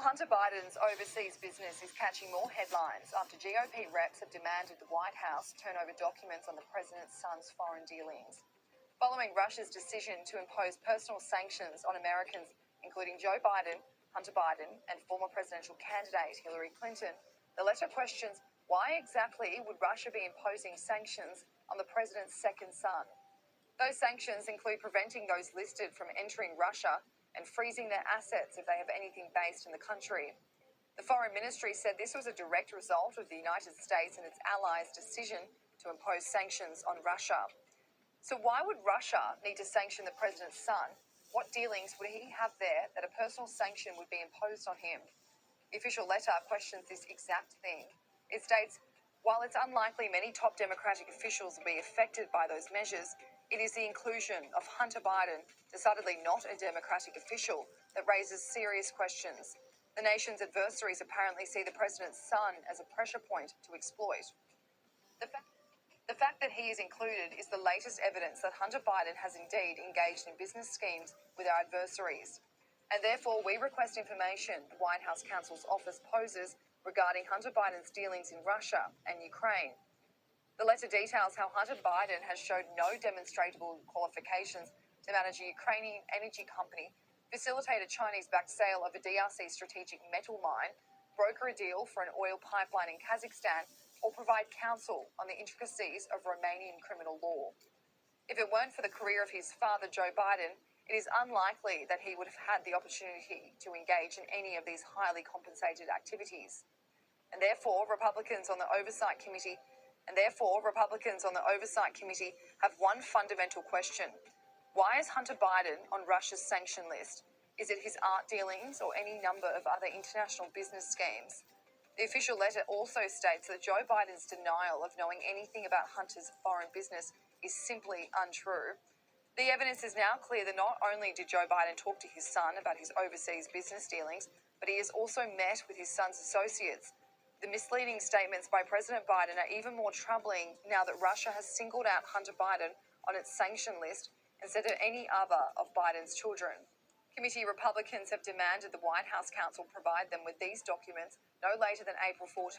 Hunter Biden's overseas business is catching more headlines after GOP reps have demanded the White House turn over documents on the president's son's foreign dealings. Following Russia's decision to impose personal sanctions on Americans, including Joe Biden, Hunter Biden, and former presidential candidate Hillary Clinton, the letter questions why exactly would Russia be imposing sanctions on the president's second son. Those sanctions include preventing those listed from entering Russia and freezing their assets if they have anything based in the country. The Foreign Ministry said this was a direct result of the United States and its allies' decision to impose sanctions on Russia. So why would Russia need to sanction the president's son? What dealings would he have there that a personal sanction would be imposed on him? The official letter questions this exact thing. It states, while it's unlikely many top Democratic officials will be affected by those measures, it is the inclusion of Hunter Biden, decidedly not a Democratic official, that raises serious questions. The nation's adversaries apparently see the president's son as a pressure point to exploit. The fact that he is included is the latest evidence that Hunter Biden has indeed engaged in business schemes with our adversaries. And therefore, we request information the White House counsel's office poses regarding Hunter Biden's dealings in Russia and Ukraine. The letter details how Hunter Biden has showed no demonstrable qualifications to manage a Ukrainian energy company, facilitate a Chinese-backed sale of a DRC strategic metal mine, broker a deal for an oil pipeline in Kazakhstan, or provide counsel on the intricacies of Romanian criminal law. If it weren't for the career of his father, Joe Biden, it is unlikely that he would have had the opportunity to engage in any of these highly compensated activities. And therefore, Republicans on the Oversight Committee have one fundamental question. Why is Hunter Biden on Russia's sanction list? Is it his art dealings or any number of other international business schemes? The official letter also states that Joe Biden's denial of knowing anything about Hunter's foreign business is simply untrue. The evidence is now clear that not only did Joe Biden talk to his son about his overseas business dealings, but he has also met with his son's associates. The misleading statements by President Biden are even more troubling now that Russia has singled out Hunter Biden on its sanction list instead of any other of Biden's children. Committee Republicans have demanded the White House counsel provide them with these documents no later than April 14.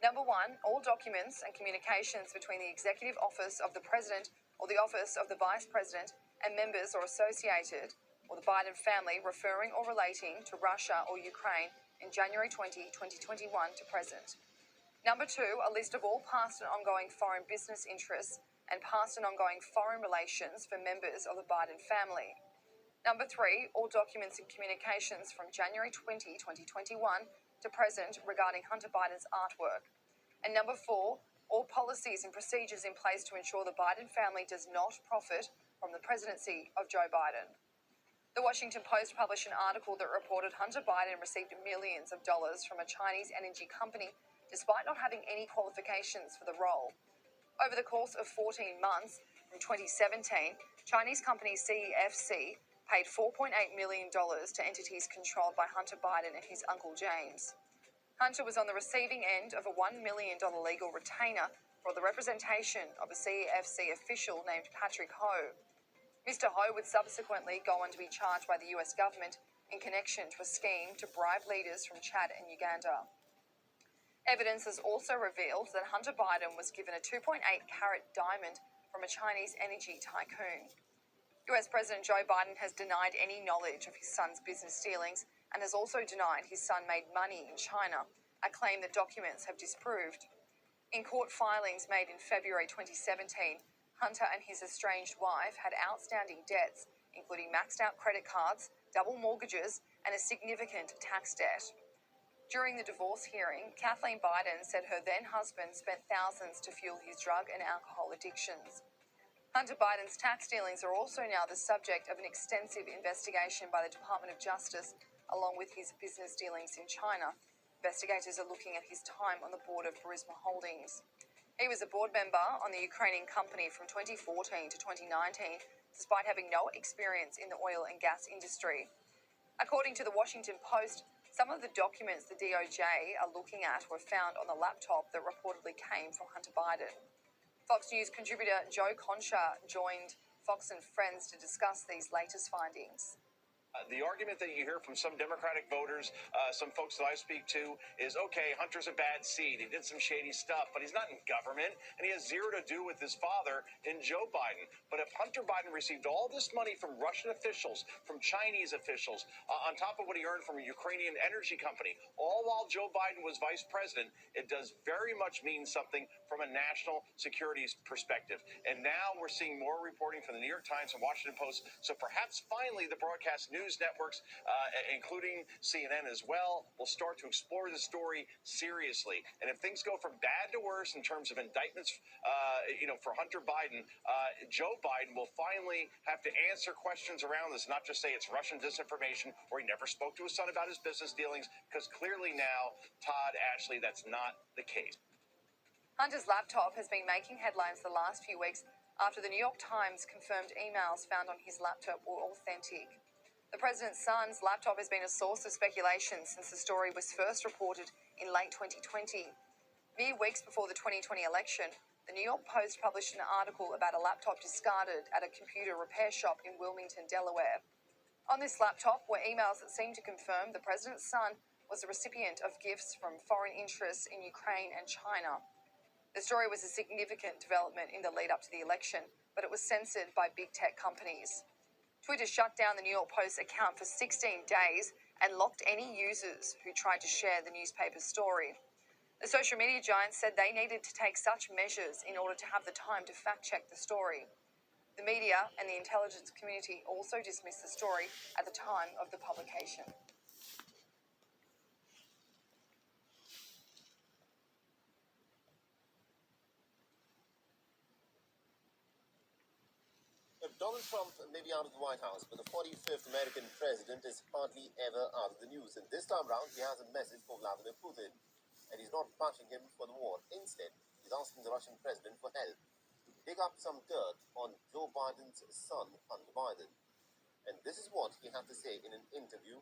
Number one, all documents and communications between the Executive Office of the President or the Office of the Vice President and members or associated or the Biden family referring or relating to Russia or Ukraine in January 20, 2021 to present. Number two, a list of all past and ongoing foreign business interests and past and ongoing foreign relations for members of the Biden family. Number three, all documents and communications from January 20, 2021 to present regarding Hunter Biden's artwork. And number four, all policies and procedures in place to ensure the Biden family does not profit from the presidency of Joe Biden. The Washington Post published an article that reported Hunter Biden received millions of dollars from a Chinese energy company despite not having any qualifications for the role. Over the course of 14 months, from 2017, Chinese company CEFC paid $4.8 million to entities controlled by Hunter Biden and his uncle James. Hunter was on the receiving end of a $1 million legal retainer for the representation of a CEFC official named Patrick Ho. Mr. Ho would subsequently go on to be charged by the US government in connection to a scheme to bribe leaders from Chad and Uganda. Evidence has also revealed that Hunter Biden was given a 2.8-carat diamond from a Chinese energy tycoon. US President Joe Biden has denied any knowledge of his son's business dealings and has also denied his son made money in China, a claim that documents have disproved. In court filings made in February 2017, Hunter and his estranged wife had outstanding debts, including maxed-out credit cards, double mortgages, and a significant tax debt. During the divorce hearing, Kathleen Biden said her then-husband spent thousands to fuel his drug and alcohol addictions. Hunter Biden's tax dealings are also now the subject of an extensive investigation by the Department of Justice, along with his business dealings in China. Investigators are looking at his time on the board of Burisma Holdings. He was a board member on the Ukrainian company from 2014 to 2019, despite having no experience in the oil and gas industry. According to the Washington Post, some of the documents the DOJ are looking at were found on the laptop that reportedly came from Hunter Biden. Fox News contributor Joe Concha joined Fox and Friends to discuss these latest findings. The argument that you hear from some Democratic voters, some folks that I speak to, is okay, Hunter's a bad seed. He did some shady stuff, but he's not in government, and he has zero to do with his father in Joe Biden. But if Hunter Biden received all this money from Russian officials, from Chinese officials, on top of what he earned from a Ukrainian energy company, all while Joe Biden was vice president, it does very much mean something from a national security perspective. And now we're seeing more reporting from the New York Times and Washington Post. So perhaps finally the broadcast news networks, including CNN as well, will start to explore the story seriously. And if things go from bad to worse in terms of indictments, for Hunter Biden, Joe Biden will finally have to answer questions around this, not just say it's Russian disinformation or he never spoke to his son about his business dealings, because clearly now, Todd Ashley, that's not the case. Hunter's laptop has been making headlines the last few weeks after the New York Times confirmed emails found on his laptop were authentic. The president's son's laptop has been a source of speculation since the story was first reported in late 2020. Mere weeks before the 2020 election, the New York Post published an article about a laptop discarded at a computer repair shop in Wilmington, Delaware. On this laptop were emails that seemed to confirm the president's son was a recipient of gifts from foreign interests in Ukraine and China. The story was a significant development in the lead up to the election, but it was censored by big tech companies. Twitter shut down the New York Post account for 16 days and locked any users who tried to share the newspaper's story. The social media giant said they needed to take such measures in order to have the time to fact-check the story. The media and the intelligence community also dismissed the story at the time of the publication. Donald Trump may be out of the White House, but the 45th American president is hardly ever out of the news. And this time round, he has a message for Vladimir Putin. And he's not bashing him for the war. Instead, he's asking the Russian president for help to dig up some dirt on Joe Biden's son, Hunter Biden. And this is what he had to say in an interview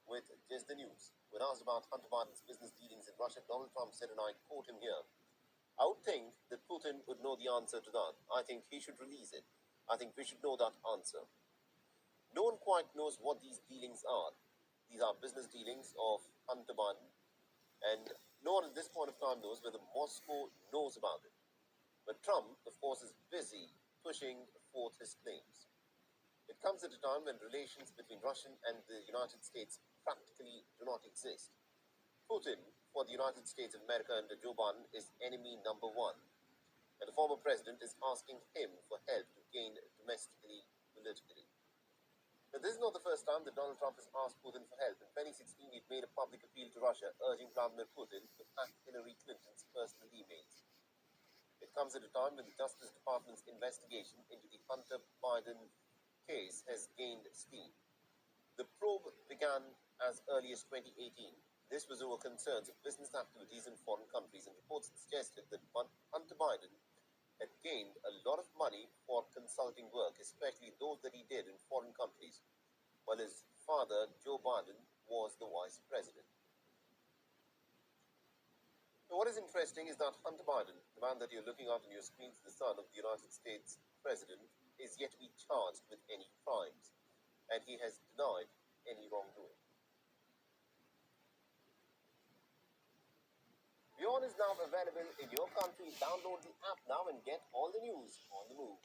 with Just the News. When asked about Hunter Biden's business dealings in Russia, Donald Trump said, and I quote him here, "I would think that Putin would know the answer to that. I think he should release it. I think we should know that answer." No one quite knows what these dealings are. These are business dealings of Hunter Biden. And no one at this point of time knows whether Moscow knows about it. But Trump, of course, is busy pushing forth his claims. It comes at a time when relations between Russia and the United States practically do not exist. Putin, for the United States of America under Joe Biden, is enemy number one. And the former president is asking him for help to gain domestically, politically. But this is not the first time that Donald Trump has asked Putin for help. In 2016, he made a public appeal to Russia, urging Vladimir Putin to hack Hillary Clinton's personal emails. It comes at a time when the Justice Department's investigation into the Hunter Biden case has gained steam. The probe began as early as 2018. This was over concerns of business activities in foreign countries, and reports suggested that Hunter Biden had gained a lot of money for consulting work, especially those that he did in foreign countries, while his father, Joe Biden, was the vice president. Now, what is interesting is that Hunter Biden, the man that you're looking at on your screens, the son of the United States president, is yet to be charged with any crimes, and he has denied any wrongdoing. Beyond is now available in your country. Download the app now and get all the news on the move.